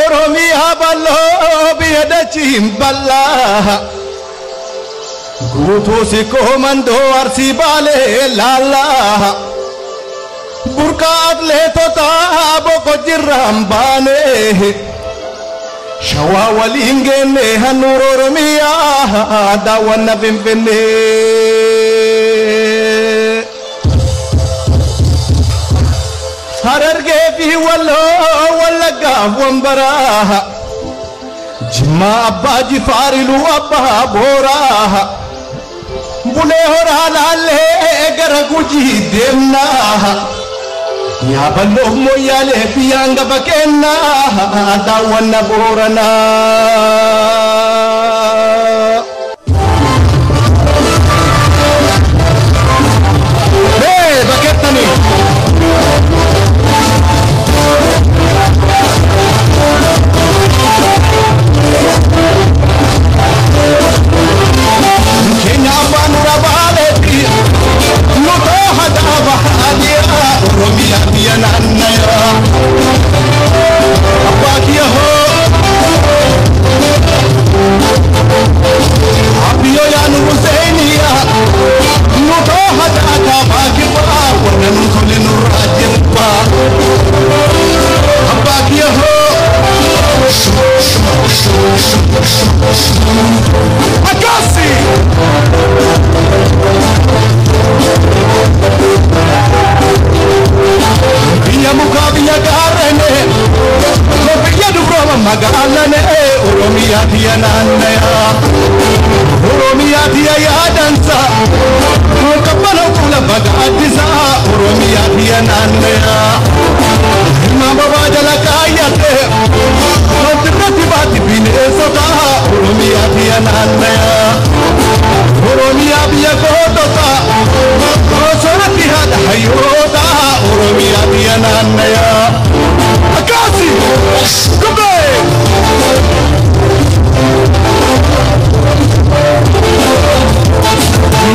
Oromiyaa bal'oo biyya dachiin bal'aa guutuu si koomandoo Arsii Baalee laallaa burqaa atleetotaa boqo jirraan baanee shawaa waliin geenne handhuura Oromiyaa daawwanna Finfinnee Harargee fi Walloo Wallaggaa Wambaraa Jimmaa Abbaa Jifaarilu Abbaa Booraa Bulee Horaa Laallee gara Gujii deemnaa yaa Balloo Moyyaalee fi hanga Bakeennaa daawwanna Booranaa Bakettanii Kenya Banura Baleti Nuto Hadaba Adia Oromia Biananaya Abakia Ho Abio Yanu Husainia Nuto Hadaka Bakiba Wanan Kulinu Rajirpa Abakia Ho Akasi Biya muka biya garene Lo biya dubroma magalane Oromia dia nanaya Oromia dia ya dansa Kapala kula bagadisa Oromia dia nanaya Mama bajala kayate Nanti bati bine sota Oromia dia nanaya Oromia biya kotota Sorati hada hayota Oromia dia nanaya Akasi Kumbe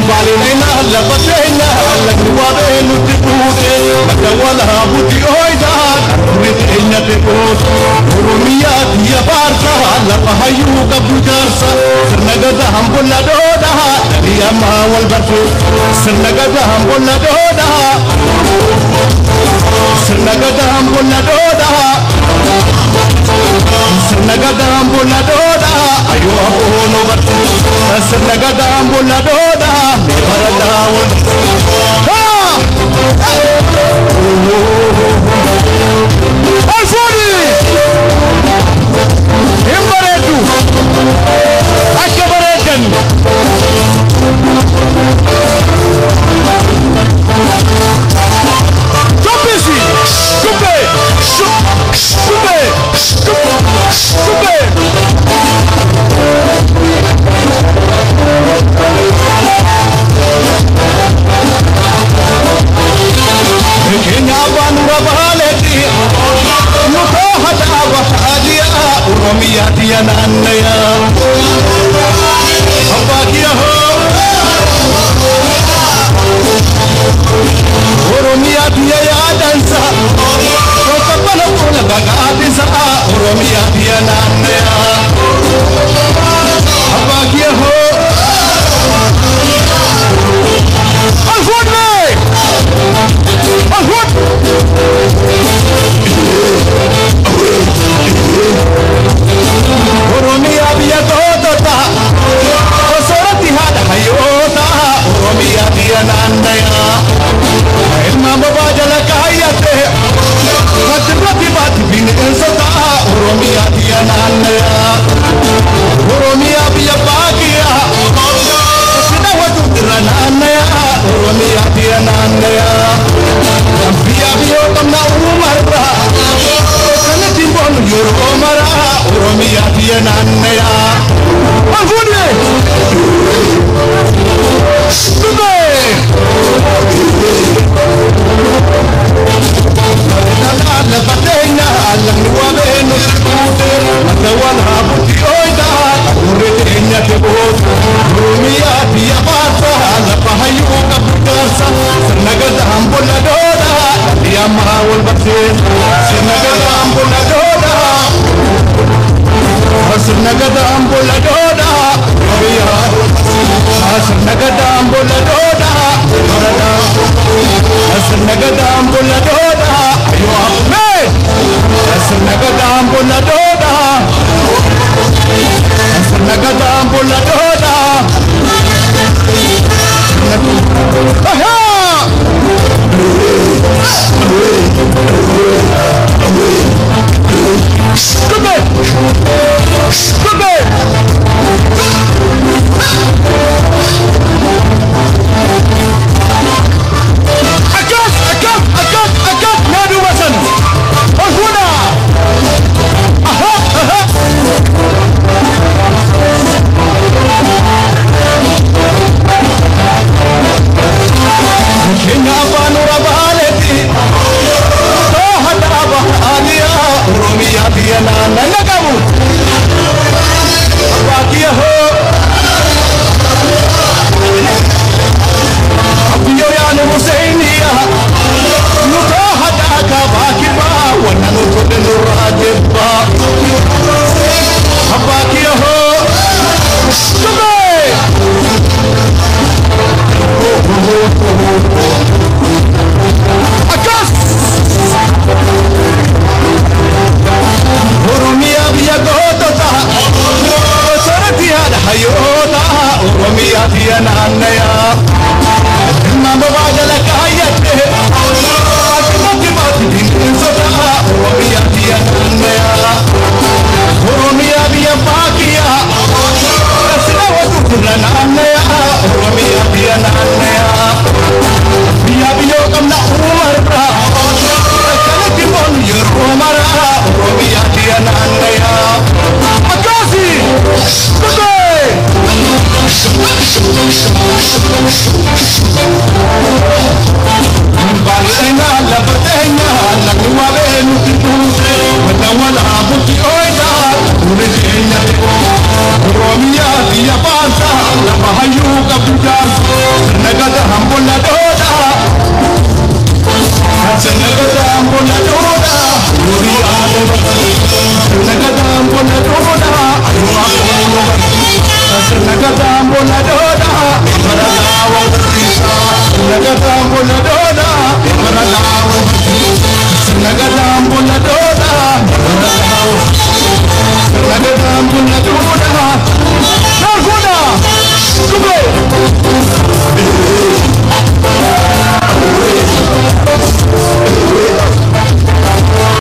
Bali naina alla batena alla gruwabe nutipude Matawala buti oida Ritenya tepot Oromia dia barsa alla pahayu kabujarsa Sernagada hambola doda Dia mawal batu Sernagada hambola doda Sernagada hambola doda Sernagada hambola doda Ayo abono batu Sernagada hambola doda Mebaradawon Alfoni Imbaretu Akabarekan Topisi Kupe Kupe Kupe Kenya Banura Baleti Nuto Hadaba Adia Oromia dia nanaya Abakia Ho Oromia dia ya dansa Kapala kula bagadisa Oromia dia nanaya Abakia Ho Alfoni Alfoni Oromia biya totota Osorati hada hayota Oromia biya nanaya Ilma babajala kayate Hatrati bati bin insata Oromia biya nanaya Oromia biya bagia Sida watu dirananaya Oromia biya nanaya Biya biyo kamna umarra Kana timbon yor omara Oromia biya nanaya Alfoni Kumbe Nala batena alang nuwabe nusipute Matawal habuti oida Uretenya tebot Oromia biya bata Ala pahayu kabudarsa Sernagada hambola doda Dia mahawal batin Sernagada hambola doda bola doda Sanagatam bola doda